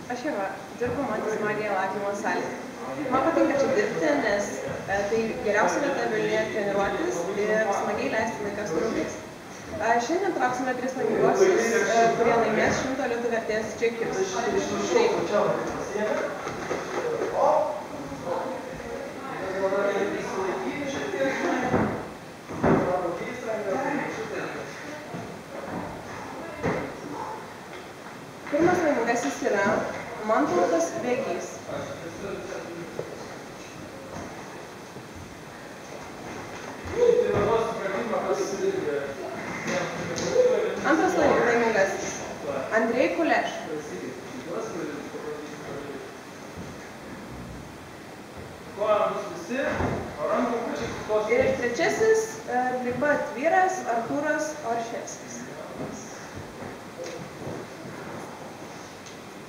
Aš Ieva, dirbu Mantis Magija laipiojimo salėje. Man patinka čia dirbti, nes tai geriausia vieta Vilniuje treniruotis ir smagiai leisti laiką su draugais. Šiandien trauksime 3 laiminguosius, kurie laimės 100 litų vertės čekius. Pirmas laimingasis yra Mantautas Vegys. Antras laimingasis Andrei Kuleš. Ir trečiasis taip pat vyras Artūras Orševskis.